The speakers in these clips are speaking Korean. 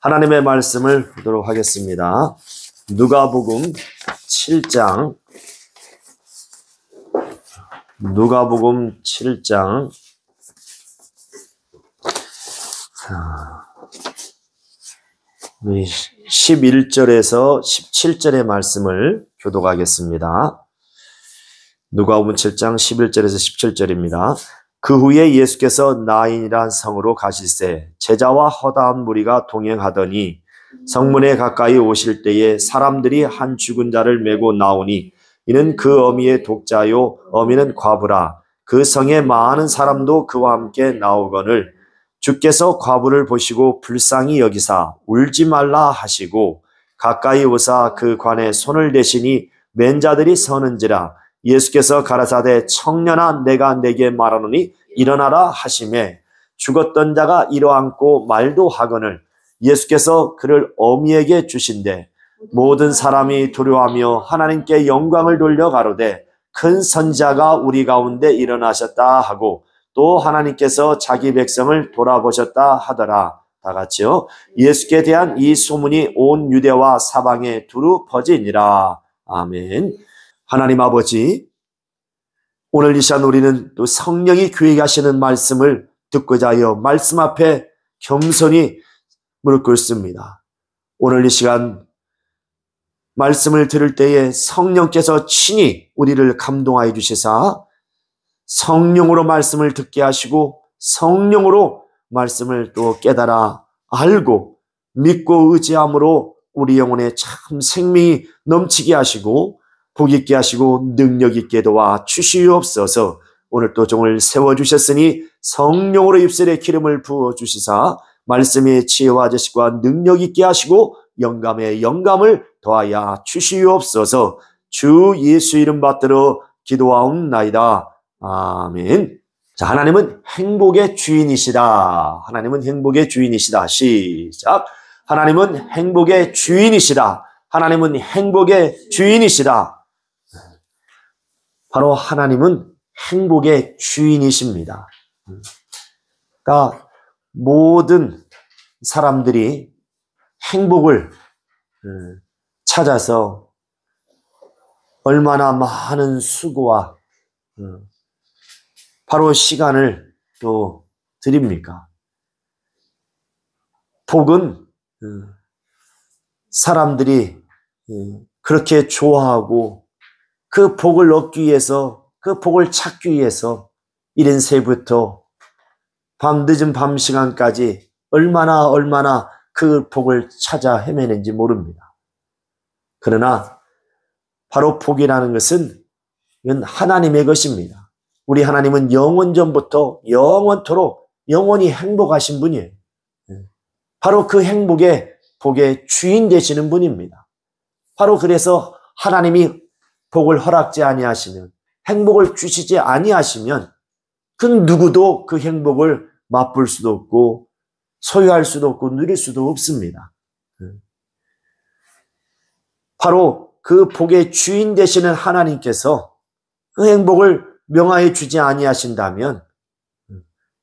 하나님의 말씀을 보도록 하겠습니다. 누가복음 7장 누가복음 7장 11절에서 17절의 말씀을 교독하겠습니다. 누가복음 7장 11절에서 17절입니다. 그 후에 예수께서 나인이란 성으로 가실새 제자와 허다한 무리가 동행하더니 성문에 가까이 오실 때에 사람들이 한 죽은 자를 메고 나오니 이는 그 어미의 독자요 어미는 과부라. 그 성에 많은 사람도 그와 함께 나오거늘 주께서 과부를 보시고 불쌍히 여기사 울지 말라 하시고 가까이 오사 그 관에 손을 대시니 맨 자들이 서는지라. 예수께서 가라사대 청년아 내가 네게 말하노니 일어나라 하시매 죽었던 자가 일어앉고 말도 하거늘 예수께서 그를 어미에게 주신대 모든 사람이 두려워하며 하나님께 영광을 돌려 가로되 큰 선지자가 우리 가운데 일어나셨다 하고 또 하나님께서 자기 백성을 돌아보셨다 하더라. 다 같이요. 예수께 대한 이 소문이 온 유대와 사방에 두루 퍼지니라. 아멘. 하나님 아버지, 오늘 이 시간 우리는 또 성령이 교회에 하시는 말씀을 듣고자 하여 말씀 앞에 겸손히 무릎 꿇습니다. 오늘 이 시간 말씀을 들을 때에 성령께서 친히 우리를 감동하여 주시사 성령으로 말씀을 듣게 하시고 성령으로 말씀을 또 깨달아 알고 믿고 의지함으로 우리 영혼에 참 생명이 넘치게 하시고 복 있게 하시고 능력 있게 도와 주시옵소서. 오늘 또 종을 세워주셨으니 성령으로 입술에 기름을 부어주시사 말씀의 지혜와 지식과 능력 있게 하시고 영감에 영감을 더하여 주시옵소서. 주 예수 이름 받들어 기도하옵나이다. 아멘. 자, 하나님은 행복의 주인이시다. 하나님은 행복의 주인이시다. 시작. 하나님은 행복의 주인이시다. 하나님은 행복의 주인이시다. 바로 하나님은 행복의 주인이십니다. 그러니까 모든 사람들이 행복을 찾아서 얼마나 많은 수고와 바로 시간을 또 드립니까? 복은 사람들이 그렇게 좋아하고 그 복을 얻기 위해서, 그 복을 찾기 위해서 이른 새부터 늦은 밤 시간까지 얼마나 그 복을 찾아 헤매는지 모릅니다. 그러나 바로 복이라는 것은 이건 하나님의 것입니다. 우리 하나님은 영원전부터 영원토록 영원히 행복하신 분이에요. 바로 그 행복의 복의 주인 되시는 분입니다. 바로 그래서 하나님이 복을 허락지 아니하시면 행복을 주시지 아니하시면 그 누구도 그 행복을 맛볼 수도 없고 소유할 수도 없고 누릴 수도 없습니다. 바로 그 복의 주인 되시는 하나님께서 그 행복을 명하여 주지 아니하신다면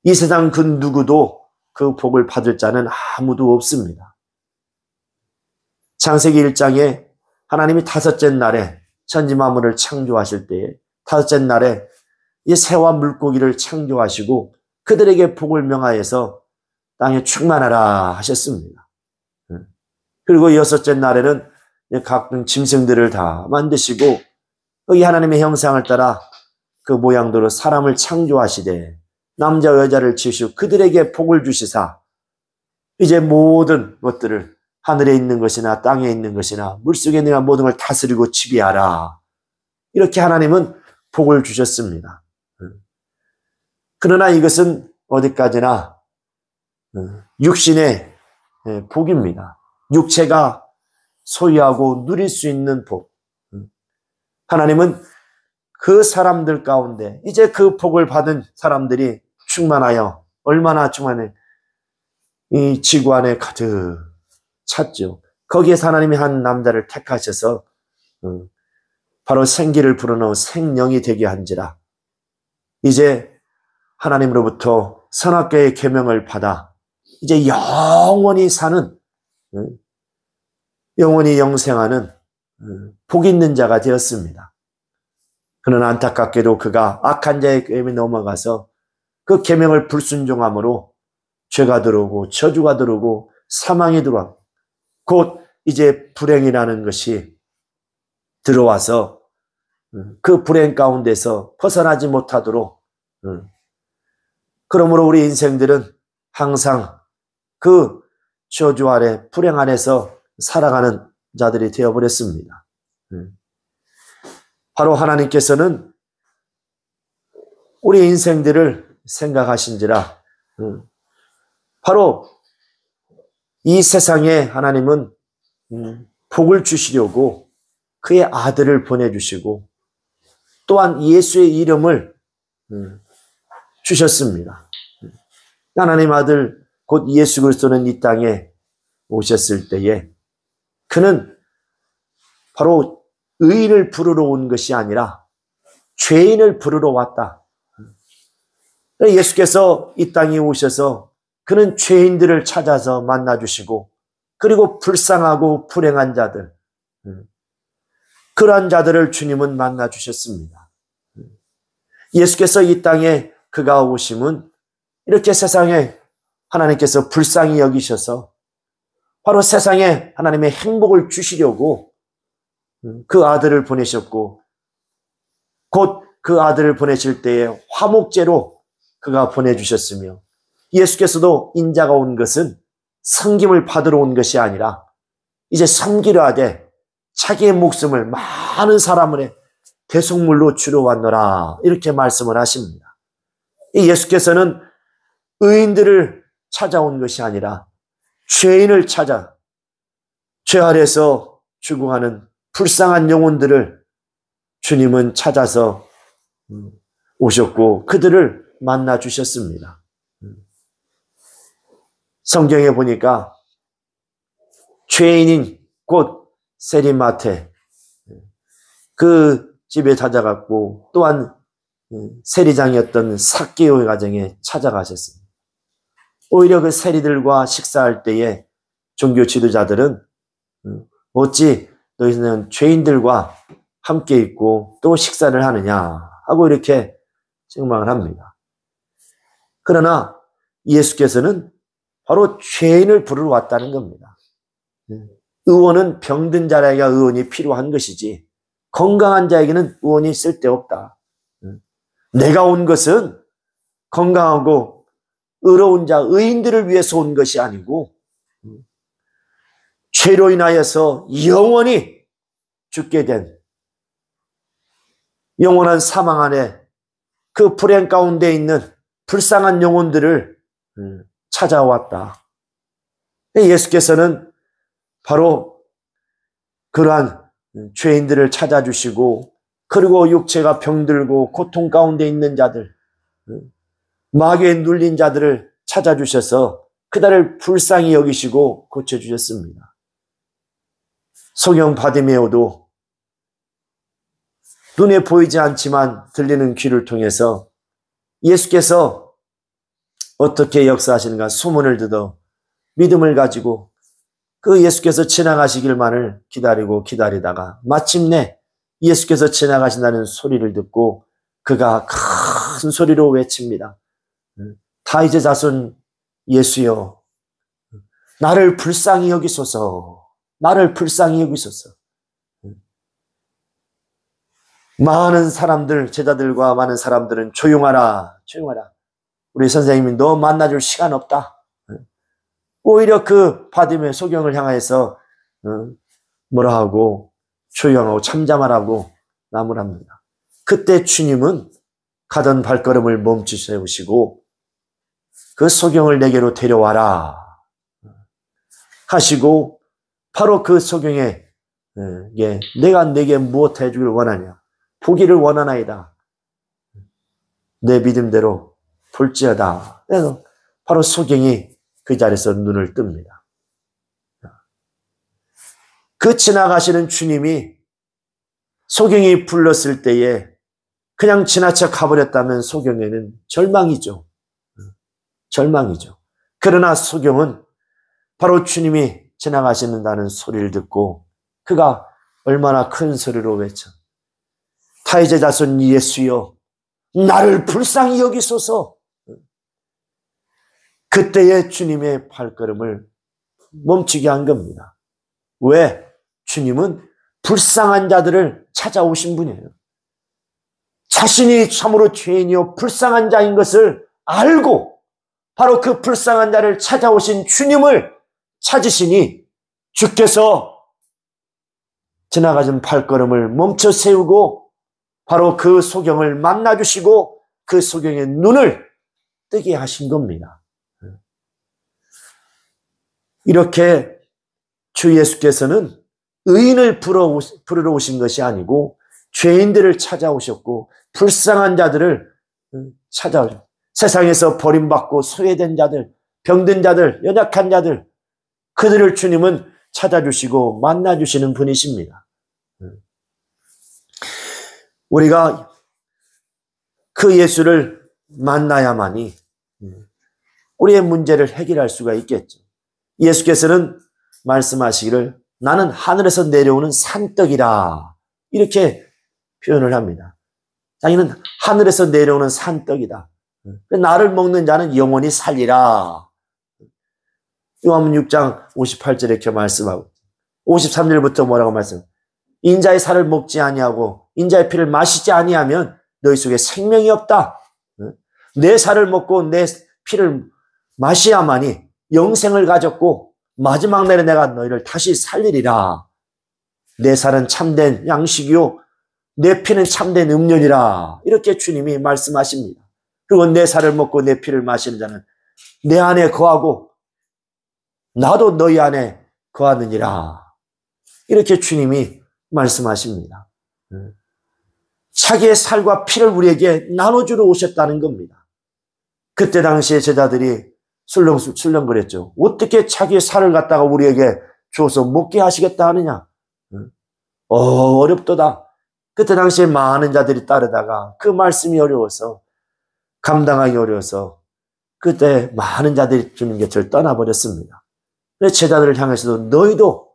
이 세상 그 누구도 그 복을 받을 자는 아무도 없습니다. 창세기 1장에 하나님이 다섯째 날에 천지 만물을 창조하실 때에 다섯째 날에 이 새와 물고기를 창조하시고 그들에게 복을 명하여서 땅에 충만하라 하셨습니다. 그리고 여섯째 날에는 각종 짐승들을 다 만드시고 이 하나님의 형상을 따라 그 모양대로 사람을 창조하시되 남자 여자를 지으시고 그들에게 복을 주시사 이제 모든 것들을 하늘에 있는 것이나 땅에 있는 것이나 물속에 있는 모든 걸 다스리고 지배하라. 이렇게 하나님은 복을 주셨습니다. 그러나 이것은 어디까지나 육신의 복입니다. 육체가 소유하고 누릴 수 있는 복. 하나님은 그 사람들 가운데 이제 그 복을 받은 사람들이 충만하여 얼마나 충만해 이 지구 안에 가득 찾죠. 거기에서 하나님이 한 남자를 택하셔서 바로 생기를 불어넣어 생명이 되게 한지라. 이제 하나님으로부터 선악과의 계명을 받아 이제 영원히 사는 영원히 영생하는 복 있는 자가 되었습니다. 그러나 안타깝게도 그가 악한 자의 계명에 넘어가서 그 계명을 불순종함으로 죄가 들어오고 저주가 들어오고 사망이 들어오고 곧 이제 불행이라는 것이 들어와서 그 불행 가운데서 벗어나지 못하도록 그러므로 우리 인생들은 항상 그 저주 아래 불행 안에서 살아가는 자들이 되어버렸습니다. 바로 하나님께서는 우리 인생들을 생각하신지라 바로 이 세상에 하나님은 복을 주시려고 그의 아들을 보내주시고 또한 예수의 이름을 주셨습니다. 하나님 아들 곧 예수 그리스도는 이 땅에 오셨을 때에 그는 바로 의인을 부르러 온 것이 아니라 죄인을 부르러 왔다. 예수께서 이 땅에 오셔서 그는 죄인들을 찾아서 만나주시고 그리고 불쌍하고 불행한 자들 그러한 자들을 주님은 만나주셨습니다. 예수께서 이 땅에 그가 오심은 이렇게 세상에 하나님께서 불쌍히 여기셔서 바로 세상에 하나님의 행복을 주시려고 그 아들을 보내셨고 곧 그 아들을 보내실 때에 화목제로 그가 보내주셨으며 예수께서도 인자가 온 것은 섬김을 받으러 온 것이 아니라 이제 섬기려 하되 자기의 목숨을 많은 사람을 대속물로 주러 왔노라 이렇게 말씀을 하십니다. 예수께서는 의인들을 찾아온 것이 아니라 죄인을 찾아 죄 아래서 죽어가는 불쌍한 영혼들을 주님은 찾아서 오셨고 그들을 만나 주셨습니다. 성경에 보니까 죄인인 곧 세리마테 그 집에 찾아갔고 또한 세리장이었던 삭개오의 가정에 찾아가셨습니다. 오히려 그 세리들과 식사할 때에 종교 지도자들은 어찌 너희는 죄인들과 함께 있고 또 식사를 하느냐 하고 이렇게 책망을 합니다. 그러나 예수께서는 바로 죄인을 부르러 왔다는 겁니다. 의원은 병든 자에게 의원이 필요한 것이지 건강한 자에게는 의원이 쓸데없다. 내가 온 것은 건강하고 의로운 자, 의인들을 위해서 온 것이 아니고 죄로 인하여서 영원히 죽게 된 영원한 사망 안에 그 불행 가운데 있는 불쌍한 영혼들을 찾아왔다. 예수께서는 바로 그러한 죄인들을 찾아주시고 그리고 육체가 병들고 고통 가운데 있는 자들, 마귀에 눌린 자들을 찾아주셔서 그들을 불쌍히 여기시고 고쳐주셨습니다. 소경 바디메오도 눈에 보이지 않지만 들리는 귀를 통해서 예수께서 어떻게 역사하시는가 소문을 듣어 믿음을 가지고 그 예수께서 지나가시길만을 기다리고 기다리다가 마침내 예수께서 지나가신다는 소리를 듣고 그가 큰 소리로 외칩니다. 다윗의 자손 예수여, 나를 불쌍히 여기소서, 나를 불쌍히 여기소서. 많은 사람들, 제자들과 많은 사람들은 조용하라, 조용하라. 우리 선생님이 너 만나줄 시간 없다. 오히려 그 바디메 소경을 향해서 뭐라 하고 조용하고 참잠하라고 나무랍니다. 그때 주님은 가던 발걸음을 멈추시고 그 소경을 내게로 데려와라 하시고 바로 그 소경에 내가 내게 무엇 해주길 원하냐, 보기를 원하나이다, 내 믿음대로 볼지어다. 그래서 바로 소경이 그 자리에서 눈을 뜹니다. 그 지나가시는 주님이 소경이 불렀을 때에 그냥 지나쳐 가버렸다면 소경에는 절망이죠. 절망이죠. 그러나 소경은 바로 주님이 지나가시는다는 소리를 듣고 그가 얼마나 큰 소리로 외쳐 다윗의 자손 예수여 나를 불쌍히 여기소서. 그때의 주님의 발걸음을 멈추게 한 겁니다. 왜? 주님은 불쌍한 자들을 찾아오신 분이에요. 자신이 참으로 죄인이요 불쌍한 자인 것을 알고 바로 그 불쌍한 자를 찾아오신 주님을 찾으시니 주께서 지나가신 발걸음을 멈춰 세우고 바로 그 소경을 만나주시고 그 소경의 눈을 뜨게 하신 겁니다. 이렇게 주 예수께서는 의인을 부르러 오신 것이 아니고 죄인들을 찾아오셨고 불쌍한 자들을 찾아오셨고 세상에서 버림받고 소외된 자들, 병든 자들, 연약한 자들 그들을 주님은 찾아주시고 만나주시는 분이십니다. 우리가 그 예수를 만나야만이 우리의 문제를 해결할 수가 있겠죠. 예수께서는 말씀하시기를 나는 하늘에서 내려오는 산떡이라 이렇게 표현을 합니다. 자기는 하늘에서 내려오는 산떡이다. 나를 먹는 자는 영원히 살리라. 요한복음 6장 58절에 이렇게 말씀하고 53절부터 뭐라고 말씀해요? 인자의 살을 먹지 아니하고 인자의 피를 마시지 아니하면 너희 속에 생명이 없다. 내 살을 먹고 내 피를 마셔야만이 영생을 가졌고 마지막 날에 내가 너희를 다시 살리리라. 내 살은 참된 양식이요 내 피는 참된 음료니라. 이렇게 주님이 말씀하십니다. 그리고 내 살을 먹고 내 피를 마시는 자는 내 안에 거하고 나도 너희 안에 거하느니라. 이렇게 주님이 말씀하십니다. 자기의 살과 피를 우리에게 나눠주러 오셨다는 겁니다. 그때 당시에 제자들이 술렁거렸죠. 어떻게 자기의 살을 갖다가 우리에게 주어서 먹게 하시겠다 하느냐. 어렵도다. 그때 당시에 많은 자들이 따르다가 그 말씀이 어려워서 감당하기 어려워서 그때 많은 자들이 주님 곁을 떠나버렸습니다. 제자들을 향해서도 너희도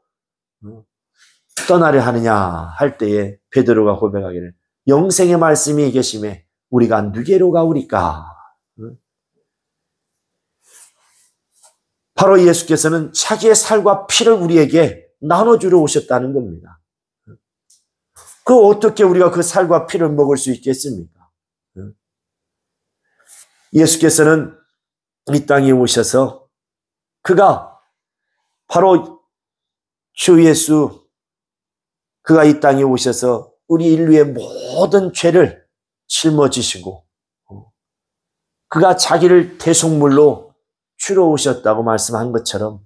떠나려 하느냐 할 때에 베드로가 고백하기를 영생의 말씀이 계심에 우리가 누게로 가오리까. 바로 예수께서는 자기의 살과 피를 우리에게 나눠주러 오셨다는 겁니다. 어떻게 우리가 그 살과 피를 먹을 수 있겠습니까? 예수께서는 이 땅에 오셔서 그가 바로 주 예수 그가 이 땅에 오셔서 우리 인류의 모든 죄를 짊어지시고 그가 자기를 대속물로 주러 오셨다고 말씀한 것처럼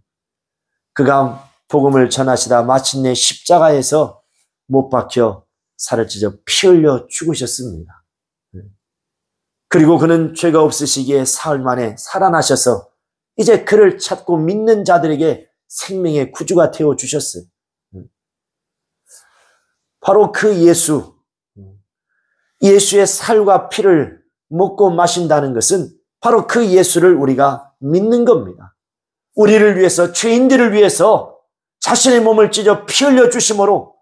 그가 복음을 전하시다 마침내 십자가에서 못 박혀 살을 찢어 피 흘려 죽으셨습니다. 그리고 그는 죄가 없으시기에 사흘 만에 살아나셔서 이제 그를 찾고 믿는 자들에게 생명의 구주가 되어 주셨어요. 바로 그 예수의 살과 피를 먹고 마신다는 것은 바로 그 예수를 우리가 믿는 겁니다. 우리를 위해서 죄인들을 위해서 자신의 몸을 찢어 피 흘려 주심으로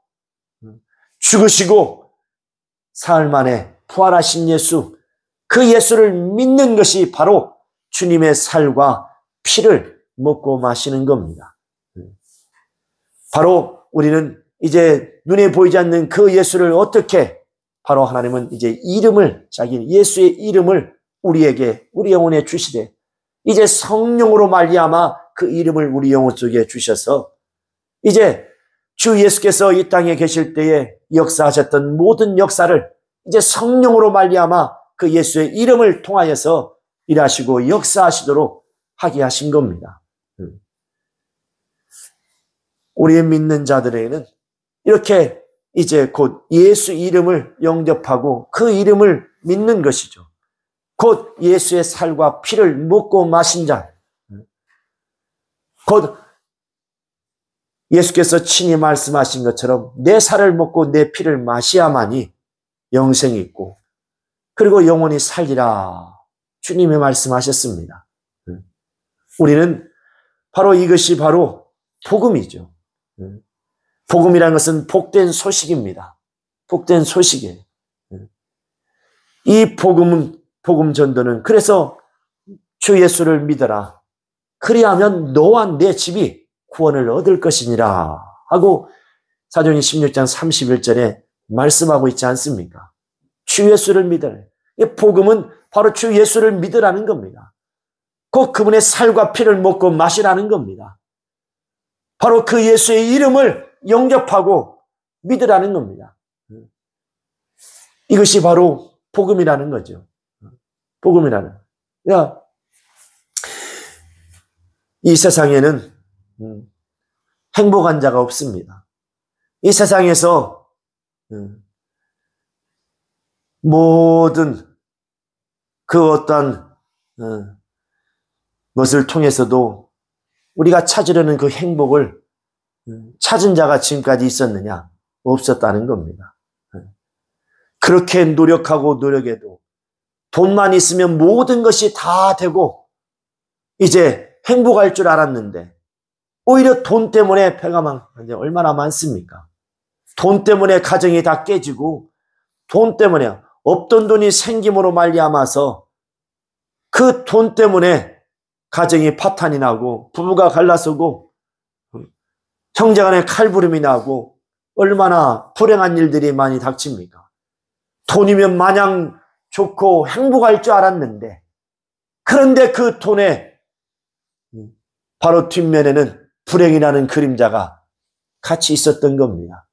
죽으시고 사흘 만에 부활하신 예수, 그 예수를 믿는 것이 바로 주님의 살과 피를 먹고 마시는 겁니다. 바로 우리는 이제 눈에 보이지 않는 그 예수를 어떻게 바로 하나님은 이제 자기 예수의 이름을 우리에게 우리 영혼에 주시되 이제 성령으로 말미암아 그 이름을 우리 영혼 속에 주셔서 이제 주 예수께서 이 땅에 계실 때에 역사하셨던 모든 역사를 이제 성령으로 말미암아 그 예수의 이름을 통하여서 일하시고 역사하시도록 하게 하신 겁니다. 우리의 믿는 자들에게는 이렇게 이제 곧 예수 이름을 영접하고 그 이름을 믿는 것이죠. 곧 예수의 살과 피를 먹고 마신 자, 곧 예수께서 친히 말씀하신 것처럼 내 살을 먹고 내 피를 마셔야만이 영생이 있고 그리고 영원히 살리라 주님이 말씀하셨습니다. 우리는 바로 이것이 바로 복음이죠. 복음이라는 것은 복된 소식입니다. 복된 소식이에요. 이 복음 전도는 그래서 주 예수를 믿어라. 그리하면 너와 내 집이 구원을 얻을 것이니라 하고 사도행전 16장 31절에 말씀하고 있지 않습니까? 주 예수를 믿으라. 이 복음은 바로 주 예수를 믿으라는 겁니다. 곧 그분의 살과 피를 먹고 마시라는 겁니다. 바로 그 예수의 이름을 영접하고 믿으라는 겁니다. 이것이 바로 복음이라는 거죠. 복음이라는. 이 세상에는 행복한 자가 없습니다. 이 세상에서 모든 그 어떤 것을 통해서도 우리가 찾으려는 그 행복을 찾은 자가 지금까지 있었느냐? 없었다는 겁니다. 그렇게 노력하고 노력해도 돈만 있으면 모든 것이 다 되고 이제 행복할 줄 알았는데 오히려 돈 때문에 배가 얼마나 많습니까? 돈 때문에 가정이 다 깨지고 돈 때문에 없던 돈이 생김으로 말미암아서 그 돈 때문에 가정이 파탄이 나고 부부가 갈라서고 형제간에 칼부림이 나고 얼마나 불행한 일들이 많이 닥칩니까? 돈이면 마냥 좋고 행복할 줄 알았는데 그런데 그 돈에 바로 뒷면에는 불행이라는 그림자가 같이 있었던 겁니다.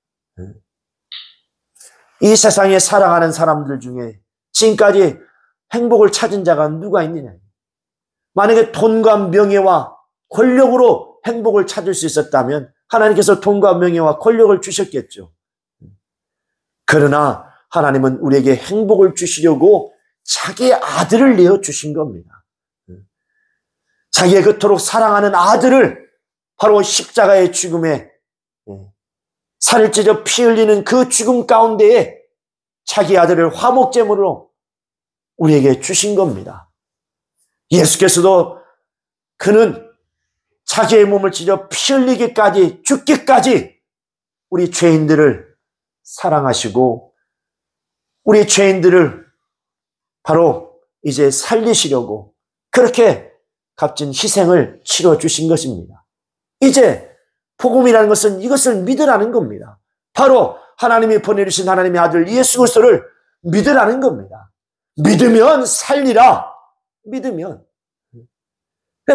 이 세상에 살아가는 사람들 중에 지금까지 행복을 찾은 자가 누가 있느냐? 만약에 돈과 명예와 권력으로 행복을 찾을 수 있었다면 하나님께서 돈과 명예와 권력을 주셨겠죠. 그러나 하나님은 우리에게 행복을 주시려고 자기의 아들을 내어주신 겁니다. 자기의 그토록 사랑하는 아들을 바로 십자가의 죽음에 살을 찢어 피 흘리는 그 죽음 가운데에 자기 아들을 화목제물로 우리에게 주신 겁니다. 예수께서도 그는 자기의 몸을 찢어 피 흘리기까지 죽기까지 우리 죄인들을 사랑하시고 우리 죄인들을 바로 이제 살리시려고 그렇게 값진 희생을 치러 주신 것입니다. 이제 복음이라는 것은 이것을 믿으라는 겁니다. 바로 하나님이 보내주신 하나님의 아들 예수 그리스도를 믿으라는 겁니다. 믿으면 살리라. 믿으면.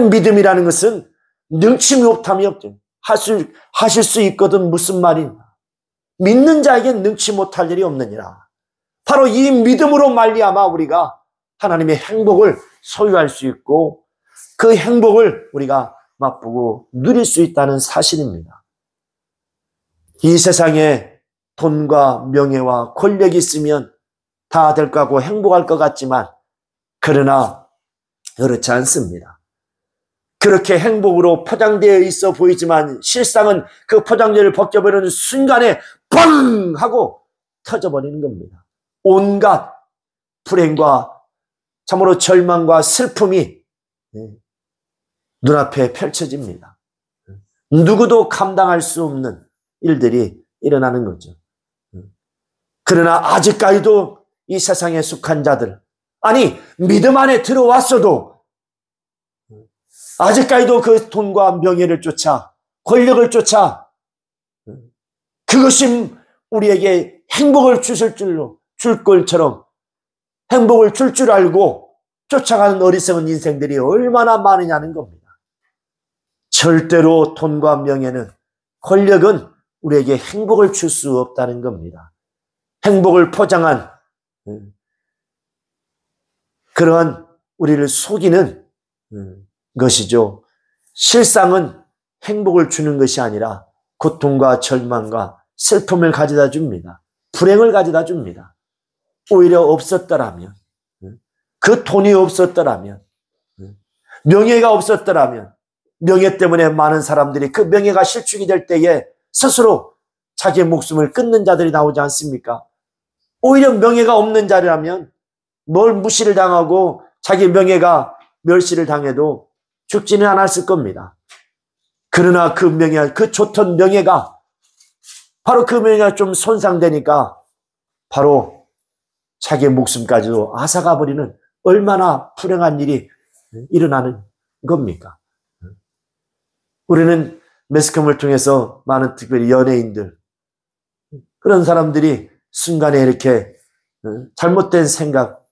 믿음이라는 것은 능침이 없함이 없죠. 하실 수 있거든 무슨 말이냐. 믿는 자에겐 능치 못할 일이 없느니라. 바로 이 믿음으로 말미암아 우리가 하나님의 행복을 소유할 수 있고 그 행복을 우리가 맛보고 누릴 수 있다는 사실입니다. 이 세상에 돈과 명예와 권력이 있으면 다 될 것 같고 행복할 것 같지만 그러나 그렇지 않습니다. 그렇게 행복으로 포장되어 있어 보이지만 실상은 그 포장재를 벗겨버리는 순간에 뻥 하고 터져버리는 겁니다. 온갖 불행과 참으로 절망과 슬픔이 눈앞에 펼쳐집니다. 누구도 감당할 수 없는 일들이 일어나는 거죠. 그러나 아직까지도 이 세상에 속한 자들, 아니 믿음 안에 들어왔어도 아직까지도 그 돈과 명예를 쫓아 권력을 쫓아 그것이 우리에게 행복을 줄 것처럼 행복을 줄 줄 알고 쫓아가는 어리석은 인생들이 얼마나 많으냐는 겁니다. 절대로 돈과 명예는 권력은 우리에게 행복을 줄 수 없다는 겁니다. 행복을 포장한 그러한 우리를 속이는 것이죠. 실상은 행복을 주는 것이 아니라 고통과 절망과 슬픔을 가져다 줍니다. 불행을 가져다 줍니다. 오히려 없었더라면, 그 돈이 없었더라면, 명예가 없었더라면, 명예 때문에 많은 사람들이 그 명예가 실축이 될 때에 스스로 자기의 목숨을 끊는 자들이 나오지 않습니까? 오히려 명예가 없는 자라면 뭘 무시를 당하고 자기 명예가 멸시를 당해도 죽지는 않았을 겁니다. 그러나 그 명예, 그 좋던 명예가 바로 그 명예가 좀 손상되니까 바로 자기의 목숨까지도 앗아가 버리는 얼마나 불행한 일이 일어나는 겁니까? 우리는 매스컴을 통해서 많은 특별히 연예인들, 그런 사람들이 순간에 이렇게 잘못된 생각,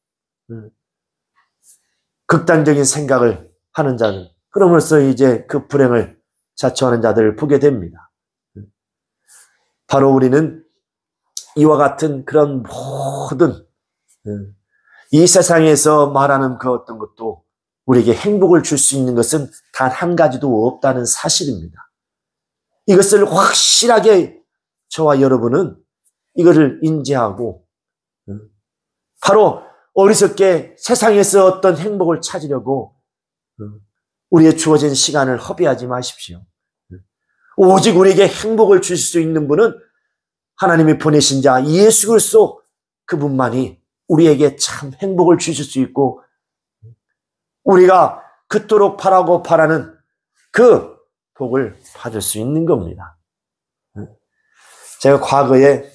극단적인 생각을 하는 자들, 그러면서 이제 그 불행을 자초하는 자들을 보게 됩니다. 바로 우리는 이와 같은 그런 모든 이 세상에서 말하는 그 어떤 것도 우리에게 행복을 줄 수 있는 것은 단 한 가지도 없다는 사실입니다. 이것을 확실하게 저와 여러분은 이것을 인지하고 바로 어리석게 세상에서 어떤 행복을 찾으려고 우리의 주어진 시간을 허비하지 마십시오. 오직 우리에게 행복을 주실 수 있는 분은 하나님이 보내신 자 예수 그리스도, 그분만이 우리에게 참 행복을 주실 수 있고 우리가 그토록 바라는 그 복을 받을 수 있는 겁니다. 제가 과거에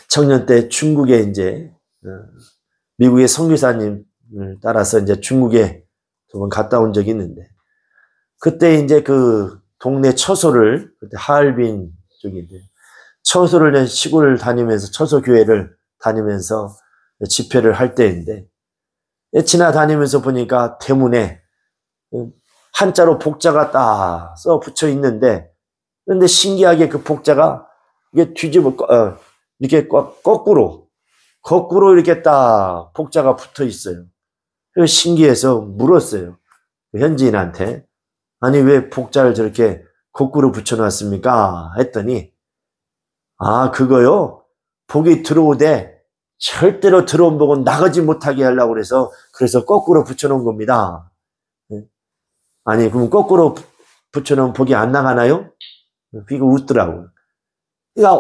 청년 때 중국에 이제 미국의 선교사님을 따라서 이제 중국에 두 번 갔다 온 적이 있는데, 그때 이제 그 동네 처소를, 그때 하얼빈 쪽인데 처소를 시골을 다니면서 처소 교회를 다니면서 집회를 할 때인데, 지나다니면서 보니까 대문에 한자로 복자가 딱 써 붙여 있는데, 그런데 신기하게 그 복자가 이게 이렇게 거꾸로 이렇게 딱 복자가 붙어 있어요. 그래서 신기해서 물었어요. 현지인한테. 아니, 왜 복자를 저렇게 거꾸로 붙여놨습니까? 했더니, 아, 그거요? 복이 들어오되 절대로 들어온 복은 나가지 못하게 하려고 그래서 거꾸로 붙여놓은 겁니다. 아니, 그럼 거꾸로 붙여놓은 복이 안 나가나요? 이거 웃더라고요. 그러니까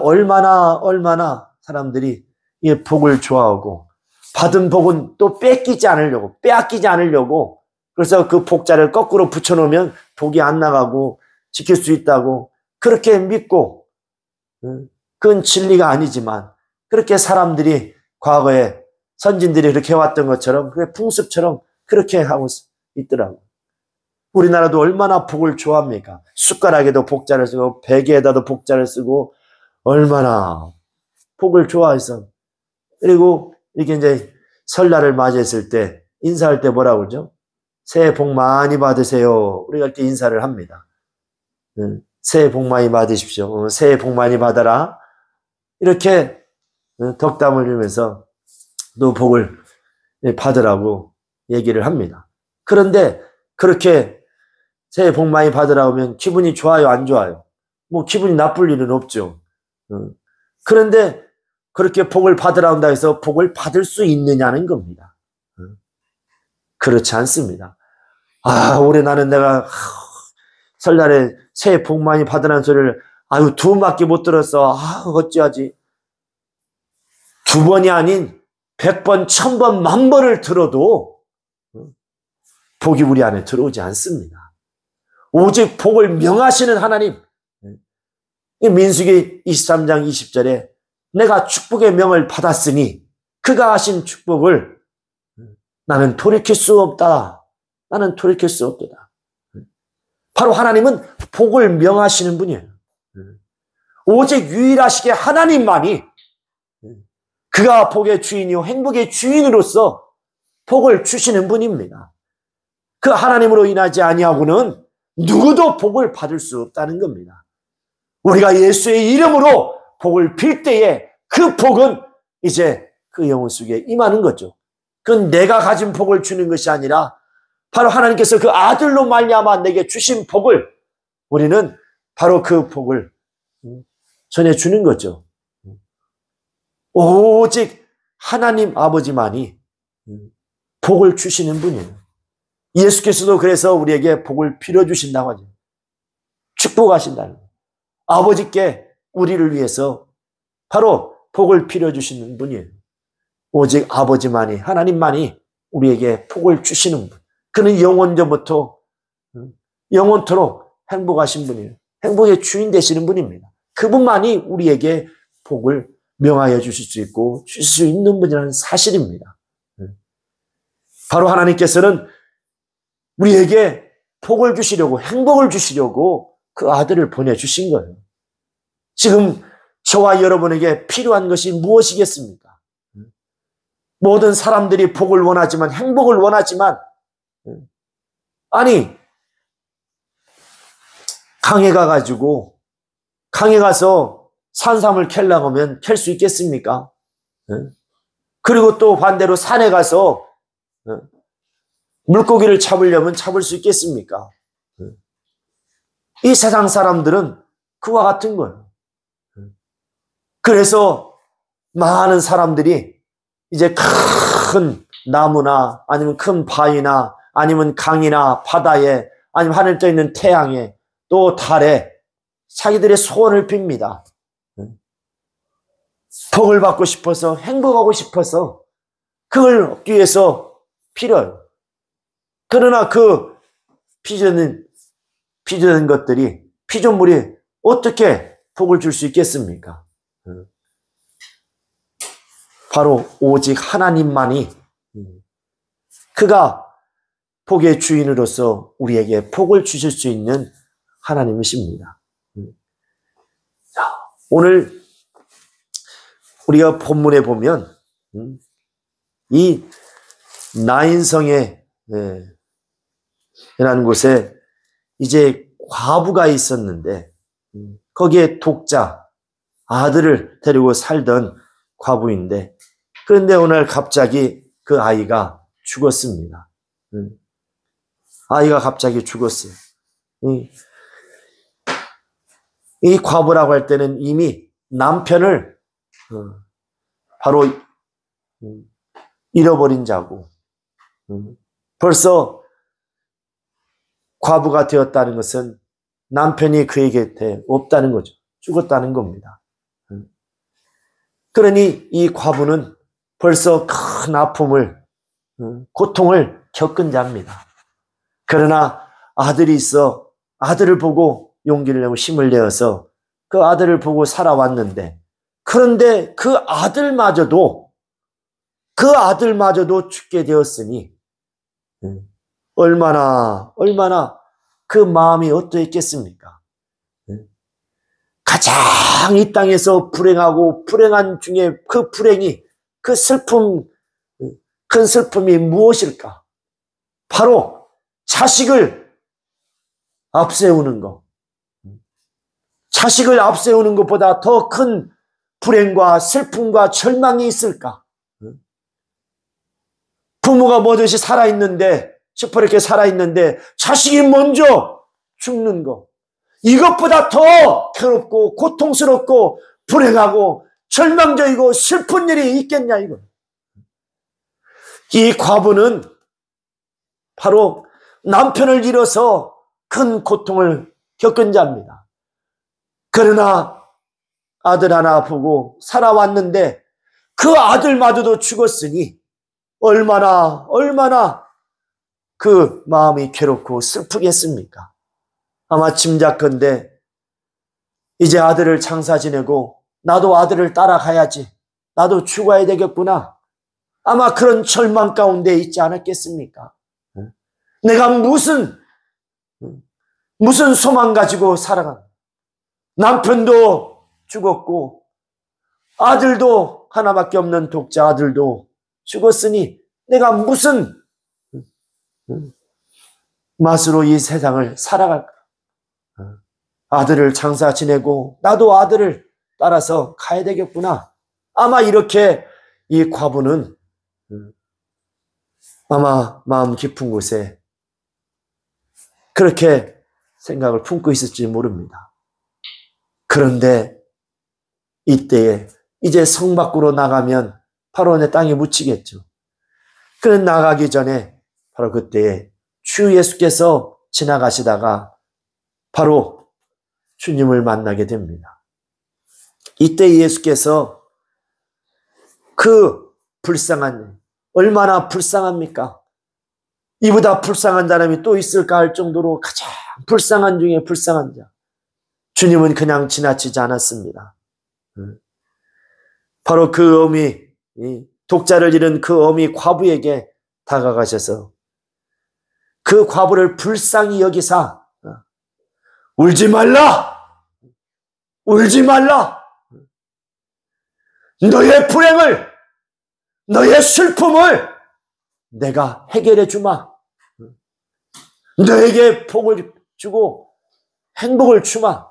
얼마나 사람들이 이 복을 좋아하고 받은 복은 또 빼앗기지 않으려고 그래서 그 복자를 거꾸로 붙여놓으면 복이 안 나가고 지킬 수 있다고 그렇게 믿고, 그건 진리가 아니지만 그렇게 사람들이 과거에 선진들이 그렇게 해왔던 것처럼, 그 풍습처럼 그렇게 하고 있더라고. 우리나라도 얼마나 복을 좋아합니까? 숟가락에도 복자를 쓰고 베개에다도 복자를 쓰고 얼마나 복을 좋아해서. 그리고 이렇게 이제 설날을 맞이했을 때 인사할 때 뭐라고 그러죠? 새해 복 많이 받으세요. 우리가 이렇게 인사를 합니다. 새해 복 많이 받으십시오. 새해 복 많이 받아라. 이렇게 덕담을 주면서 또 복을 받으라고 얘기를 합니다. 그런데 그렇게 새해 복 많이 받으라고 하면 기분이 좋아요, 안 좋아요? 뭐 기분이 나쁠 일은 없죠. 그런데 그렇게 복을 받으라 한다 해서 복을 받을 수 있느냐는 겁니다. 그렇지 않습니다. 아, 올해 나는 내가 설날에 새해 복 많이 받으라는 소리를 두 번밖에 못 들었어. 어찌하지? 두 번이 아닌 100번, 1000번, 10,000번을 들어도 복이 우리 안에 들어오지 않습니다. 오직 복을 명하시는 하나님. 민수기 23장 20절에 내가 축복의 명을 받았으니 그가 하신 축복을 나는 돌이킬 수 없다. 나는 돌이킬 수 없다. 바로 하나님은 복을 명하시는 분이에요. 오직 유일하시게 하나님만이 그가 복의 주인이요 행복의 주인으로서 복을 주시는 분입니다. 그 하나님으로 인하지 아니하고는 누구도 복을 받을 수 없다는 겁니다. 우리가 예수의 이름으로 복을 빌 때에 그 복은 이제 그 영혼 속에 임하는 거죠. 그건 내가 가진 복을 주는 것이 아니라 바로 하나님께서 그 아들로 말미암아 내게 주신 복을 우리는 바로 그 복을 전해주는 거죠. 오직 하나님 아버지만이 복을 주시는 분이에요. 예수께서도 그래서 우리에게 복을 빌어주신다고 하죠. 축복하신다는 거예요. 아버지께 우리를 위해서 바로 복을 빌어주시는 분이에요. 오직 아버지만이, 하나님만이 우리에게 복을 주시는 분. 그는 영원전부터 영원토록 행복하신 분이에요. 행복의 주인 되시는 분입니다. 그분만이 우리에게 복을 명하여 주실 수 있고 주실 수 있는 분이라는 사실입니다. 바로 하나님께서는 우리에게 복을 주시려고, 행복을 주시려고 그 아들을 보내주신 거예요. 지금 저와 여러분에게 필요한 것이 무엇이겠습니까? 모든 사람들이 복을 원하지만, 행복을 원하지만, 아니, 강에 가서 산삼을 캘려고 하면 캘 수 있겠습니까? 그리고 또 반대로 산에 가서 물고기를 잡으려면 잡을 수 있겠습니까? 이 세상 사람들은 그와 같은 거예요. 그래서 많은 사람들이 이제 큰 나무나 아니면 큰 바위나 아니면 강이나 바다에 아니면 하늘 떠 있는 태양에 또 달에 자기들의 소원을 빕니다. 복을 받고 싶어서, 행복하고 싶어서 그걸 얻기 위해서 빌어요. 그러나 그 빚어낸 것들이, 피조물이 어떻게 복을 줄 수 있겠습니까? 바로 오직 하나님만이, 그가 복의 주인으로서 우리에게 복을 주실 수 있는 하나님이십니다. 오늘 우리가 본문에 보면 이 나인성에 라는 곳에 이제 과부가 있었는데 거기에 독자 아들을 데리고 살던 과부인데, 그런데 오늘 갑자기 그 아이가 죽었습니다. 아이가 갑자기 죽었어요. 이 과부라고 할 때는 이미 남편을 바로 잃어버린 자고, 벌써 과부가 되었다는 것은 남편이 그에게 없다는 거죠. 죽었다는 겁니다. 그러니 이 과부는 벌써 큰 아픔을, 고통을 겪은 자입니다. 그러나 아들이 있어 아들을 보고 용기를 내고 힘을 내어서 그 아들을 보고 살아왔는데, 그런데 그 아들마저도 죽게 되었으니 얼마나 그 마음이 어떠했겠습니까? 가장 이 땅에서 불행한 중에 그 불행이, 그 슬픔, 큰 슬픔이 무엇일까? 바로 자식을 앞세우는 것. 자식을 앞세우는 것보다 더 큰 불행과 슬픔과 절망이 있을까? 부모가 뭐듯이 살아있는데, 시퍼렇게 살아있는데 자식이 먼저 죽는 것, 이것보다 더 괴롭고 고통스럽고 불행하고 절망적이고 슬픈 일이 있겠냐 이거. 이 과부는 바로 남편을 잃어서 큰 고통을 겪은 자입니다. 그러나 아들 하나 보고 살아왔는데 그 아들마저도 죽었으니 얼마나 그 마음이 괴롭고 슬프겠습니까? 아마 짐작컨대 이제 아들을 장사 지내고 나도 아들을 따라가야지, 나도 죽어야 되겠구나, 아마 그런 절망 가운데 있지 않았겠습니까? 내가 무슨 소망 가지고 살아가? 남편도 죽었고 아들도 하나밖에 없는 독자 아들도 죽었으니 내가 무슨 맛으로 이 세상을 살아갈까? 아들을 장사 지내고 나도 아들을 따라서 가야 되겠구나. 아마 이렇게 이 과부는 아마 마음 깊은 곳에 그렇게 생각을 품고 있을지 모릅니다. 그런데 이때에 이제 성 밖으로 나가면 바로 내 땅에 묻히겠죠. 그는 나가기 전에 바로 그때에 주 예수께서 지나가시다가 바로 주님을 만나게 됩니다. 이때 예수께서 그 불쌍한, 얼마나 불쌍합니까? 이보다 불쌍한 사람이 또 있을까 할 정도로 가장 불쌍한 중에 불쌍한 자. 주님은 그냥 지나치지 않았습니다. 바로 그 어미, 독자를 잃은 그 어미 과부에게 다가가셔서 그 과부를 불쌍히 여기사 울지 말라! 울지 말라! 너의 불행을, 너의 슬픔을 내가 해결해 주마. 너에게 복을 주고 행복을 주마.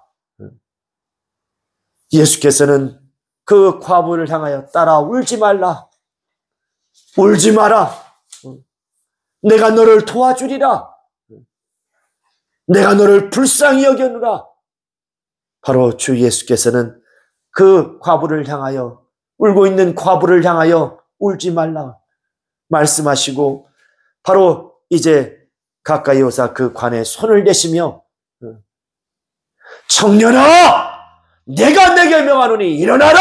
예수께서는 그 과부를 향하여 따라 울지 말라. 울지 마라. 내가 너를 도와주리라. 내가 너를 불쌍히 여겨누라. 바로 주 예수께서는 그 과부를 향하여, 울고 있는 과부를 향하여 울지 말라 말씀하시고, 바로 이제 가까이 오사 그 관에 손을 대시며 청년아, 내가 내게 명하노니 일어나라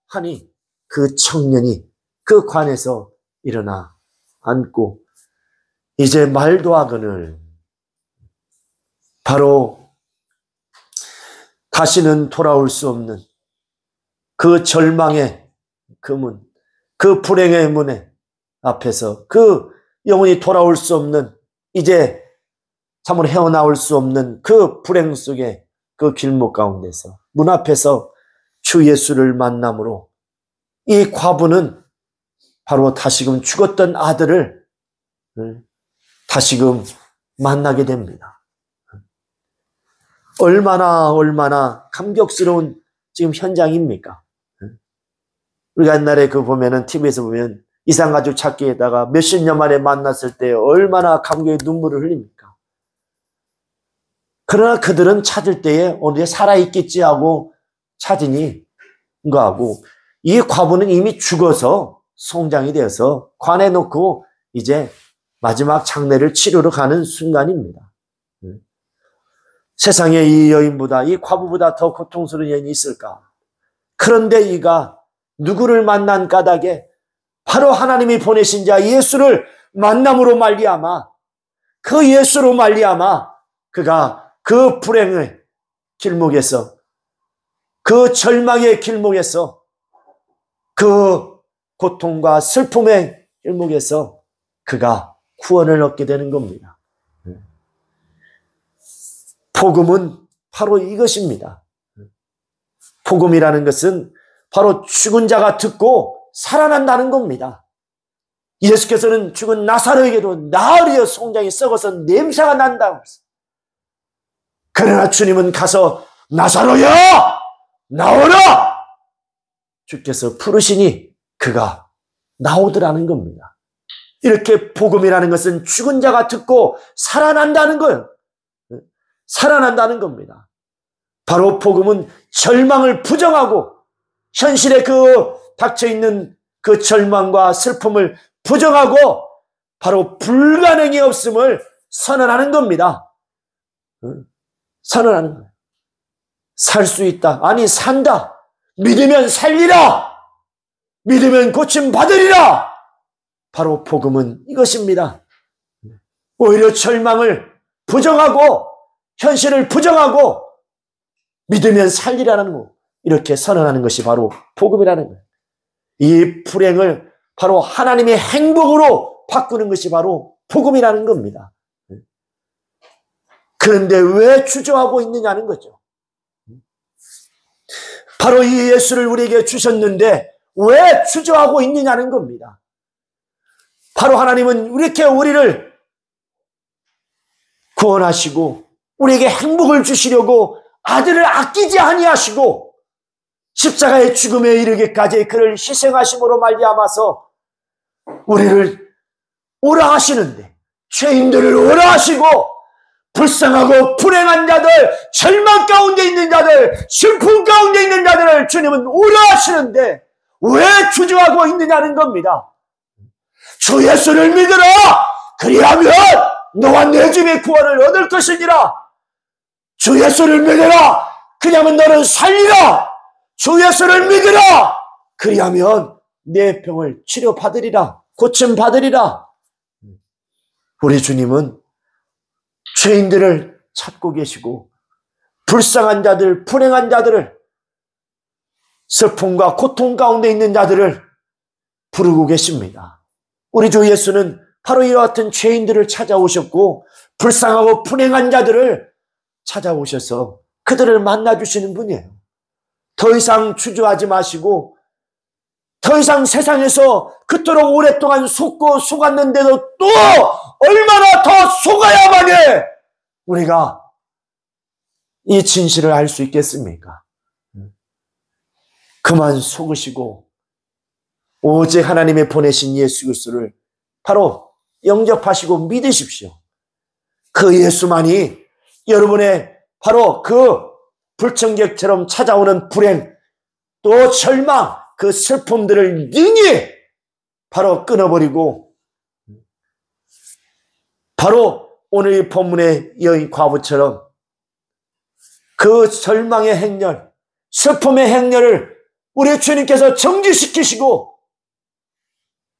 하니 그 청년이 그 관에서 일어나 앉고 이제 말도 하거늘 바로 다시는 돌아올 수 없는 그 절망의 그 문, 그 불행의 문에 앞에서 그 영원히 돌아올 수 없는, 이제 참으로 헤어나올 수 없는 그 불행 속에 그 길목 가운데서 문 앞에서 주 예수를 만남으로 이 과부는 바로 다시금 죽었던 아들을 다시금 만나게 됩니다. 얼마나 감격스러운 지금 현장입니까? 우리가 옛날에 그 보면은 TV에서 보면 이상가족 찾기에다가 몇십 년 만에 만났을 때 얼마나 감격의 눈물을 흘립니까? 그러나 그들은 찾을 때에 어디에 살아있겠지 하고 찾으니 거하고, 이 과부는 이미 죽어서 송장이 되어서 관에 놓고 이제 마지막 장례를 치르러 가는 순간입니다. 세상에 이 여인보다, 이 과부보다 더 고통스러운 여인이 있을까? 그런데 이가 누구를 만난 까닭에 바로 하나님이 보내신 자 예수를 만남으로 말미암아, 그 예수로 말미암아 그가 그 불행의 길목에서, 그 절망의 길목에서, 그 고통과 슬픔의 길목에서 그가 구원을 얻게 되는 겁니다. 복음은 바로 이것입니다. 복음이라는 것은 바로 죽은 자가 듣고 살아난다는 겁니다. 예수께서는 죽은 나사로에게도 나으리여 송장이 썩어서 냄새가 난다고 했어요. 그러나 주님은 가서 나사로야 나오라! 주께서 부르시니 그가 나오더라는 겁니다. 이렇게 복음이라는 것은 죽은 자가 듣고 살아난다는 거예요. 살아난다는 겁니다. 바로 복음은 절망을 부정하고 현실에 그 닥쳐있는 그 절망과 슬픔을 부정하고 바로 불가능이 없음을 선언하는 겁니다. 선언하는 거예요. 살 수 있다. 아니 산다. 믿으면 살리라. 믿으면 고침 받으리라. 바로 복음은 이것입니다. 오히려 절망을 부정하고 현실을 부정하고 믿으면 살리라는 거, 이렇게 선언하는 것이 바로 복음이라는 거예요. 이 불행을 바로 하나님의 행복으로 바꾸는 것이 바로 복음이라는 겁니다. 그런데 왜 주저하고 있느냐는 거죠. 바로 이 예수를 우리에게 주셨는데 왜 주저하고 있느냐는 겁니다. 바로 하나님은 이렇게 우리를 구원하시고 우리에게 행복을 주시려고 아들을 아끼지 아니하시고 십자가의 죽음에 이르기까지 그를 희생하심으로 말미암아서 우리를 오라 하시는데, 죄인들을 오라 하시고 불쌍하고 불행한 자들, 절망 가운데 있는 자들, 슬픔 가운데 있는 자들을 주님은 오라 하시는데 왜 주저하고 있느냐는 겁니다. 주 예수를 믿으라. 그리하면 너와 내 집의 구원을 얻을 것이니라. 주 예수를 믿으라. 그리하면 너는 살리라. 주 예수를 믿으라. 그리하면 내 병을 치료받으리라. 고침 받으리라. 우리 주님은 죄인들을 찾고 계시고 불쌍한 자들, 불행한 자들을, 슬픔과 고통 가운데 있는 자들을 부르고 계십니다. 우리 주 예수는 바로 이와 같은 죄인들을 찾아오셨고 불쌍하고 불행한 자들을 찾아오셔서 그들을 만나주시는 분이에요. 더 이상 주저하지 마시고, 더 이상 세상에서 그토록 오랫동안 속고 속았는데도 또 얼마나 더 속아야만 해 우리가 이 진실을 알 수 있겠습니까? 그만 속으시고 오직 하나님의 보내신 예수 그리스도를 바로 영접하시고 믿으십시오. 그 예수만이 여러분의 바로 그 불청객처럼 찾아오는 불행, 또 절망, 그 슬픔들을 능히 바로 끊어버리고, 바로 오늘 이 본문의 여인 과부처럼 그 절망의 행렬, 슬픔의 행렬을 우리 주님께서 정지시키시고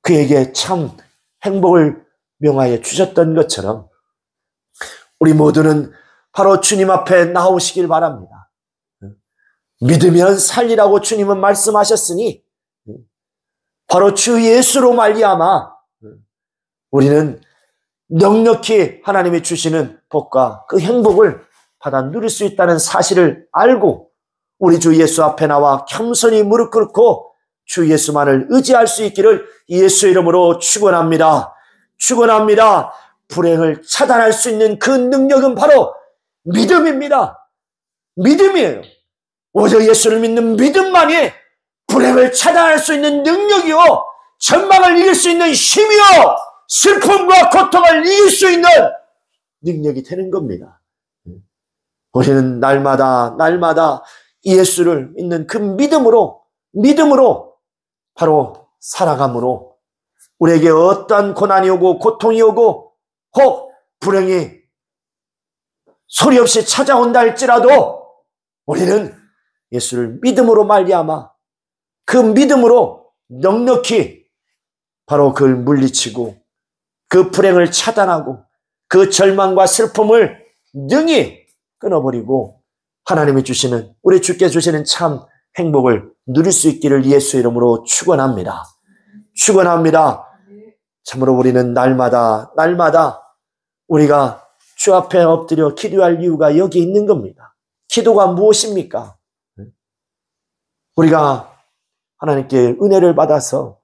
그에게 참 행복을 명하여 주셨던 것처럼 우리 모두는 바로 주님 앞에 나오시길 바랍니다. 믿으면 살리라고 주님은 말씀하셨으니 바로 주 예수로 말미암아 우리는 넉넉히 하나님이 주시는 복과 그 행복을 받아 누릴 수 있다는 사실을 알고 우리 주 예수 앞에 나와 겸손히 무릎 꿇고 주 예수만을 의지할 수 있기를 예수 이름으로 축원합니다. 축원합니다. 불행을 차단할 수 있는 그 능력은 바로 믿음입니다. 믿음이에요. 오직 예수를 믿는 믿음만이 불행을 차단할 수 있는 능력이요, 절망을 이길 수 있는 힘이요, 슬픔과 고통을 이길 수 있는 능력이 되는 겁니다. 우리는 날마다 예수를 믿는 그 믿음으로 바로 살아감으로 우리에게 어떠한 고난이 오고 고통이 오고 혹 불행이 소리 없이 찾아온다 할지라도 우리는 예수를 믿음으로 말미암아 그 믿음으로 넉넉히 바로 그를 물리치고 그 불행을 차단하고 그 절망과 슬픔을 능히 끊어버리고 하나님이 주시는, 우리 주께 주시는 참 행복을 누릴 수 있기를 예수 이름으로 축원합니다. 축원합니다. 참으로 우리는 날마다 우리가 주 앞에 엎드려 기도할 이유가 여기 있는 겁니다. 기도가 무엇입니까? 우리가 하나님께 은혜를 받아서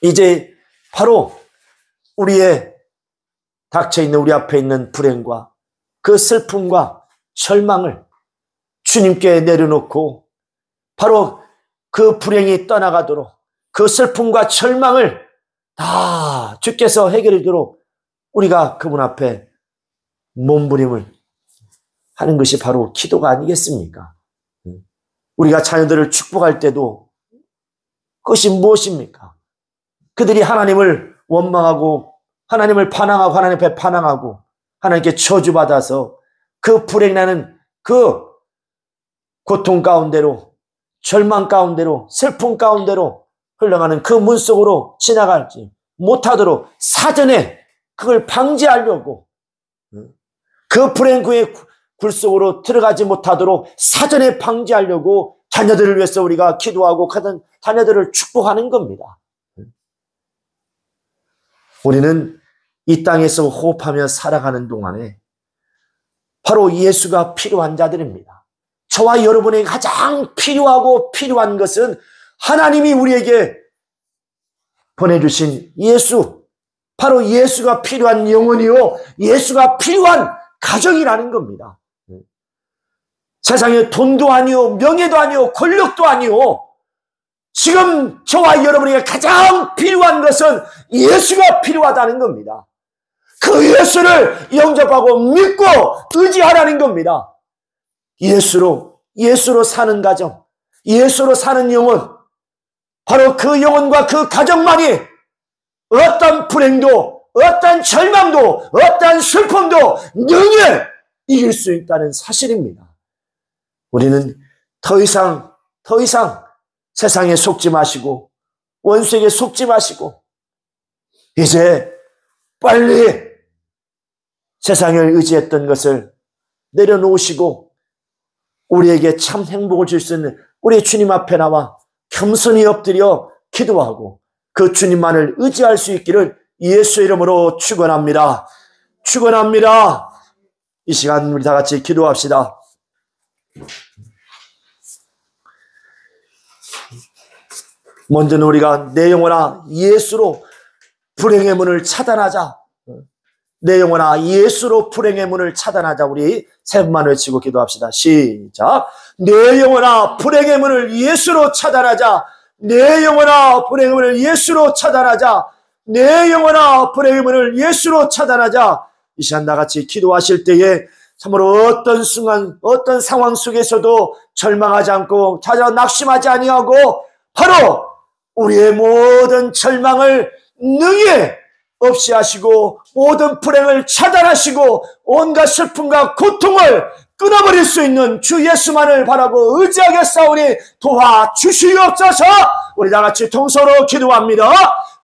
이제 바로 우리의 닥쳐있는 우리 앞에 있는 불행과 그 슬픔과 절망을 주님께 내려놓고 바로 그 불행이 떠나가도록 그 슬픔과 절망을 다 주께서 해결하도록 우리가 그분 앞에 몸부림을 하는 것이 바로 기도가 아니겠습니까? 우리가 자녀들을 축복할 때도 그것이 무엇입니까? 그들이 하나님을 원망하고 하나님을 반항하고 하나님 앞에 반항하고 하나님께 저주받아서 그 불행나는 그 고통 가운데로, 절망 가운데로, 슬픔 가운데로 흘러가는 그 문 속으로 지나가지 못하도록 사전에 그걸 방지하려고, 그 불행구의 굴 속으로 들어가지 못하도록 사전에 방지하려고 자녀들을 위해서 우리가 기도하고 자녀들을 축복하는 겁니다. 우리는 이 땅에서 호흡하며 살아가는 동안에 바로 예수가 필요한 자들입니다. 저와 여러분에게 가장 필요한 것은 하나님이 우리에게 보내주신 예수, 바로 예수가 필요한 영혼이요, 예수가 필요한 가정이라는 겁니다. 세상에 돈도 아니요, 명예도 아니요, 권력도 아니요, 지금 저와 여러분에게 가장 필요한 것은 예수가 필요하다는 겁니다. 그 예수를 영접하고 믿고 의지하라는 겁니다. 예수로 사는 가정, 예수로 사는 영혼, 바로 그 영혼과 그 가정만이 어떤 불행도, 어떤 절망도, 어떤 슬픔도 능히 이길 수 있다는 사실입니다. 우리는 더 이상 세상에 속지 마시고 원수에게 속지 마시고 이제 빨리 세상을 의지했던 것을 내려놓으시고 우리에게 참 행복을 줄 수 있는 우리 주님 앞에 나와 겸손히 엎드려 기도하고 그 주님만을 의지할 수 있기를 예수의 이름으로 축원합니다. 축원합니다. 이 시간 우리 다 같이 기도합시다. 먼저는 우리가 내 영혼아 예수로 불행의 문을 차단하자. 내 영혼아 예수로 불행의 문을 차단하자. 우리 세 번만 외치고 기도합시다. 시작. 내 영혼아 불행의 문을 예수로 차단하자. 내 영혼아 불행의 문을 예수로 차단하자. 내 영혼아 불행의 문을 예수로 차단하자. 이 시간 나같이 기도하실 때에 참으로 어떤 순간 어떤 상황 속에서도 절망하지 않고 찾아 낙심하지 아니하고 바로 우리의 모든 절망을 능히 없이 하시고 모든 불행을 차단하시고 온갖 슬픔과 고통을 끊어버릴 수 있는 주 예수만을 바라고 의지하겠사오니 도와주시옵소서. 우리 다같이 통서로 기도합니다.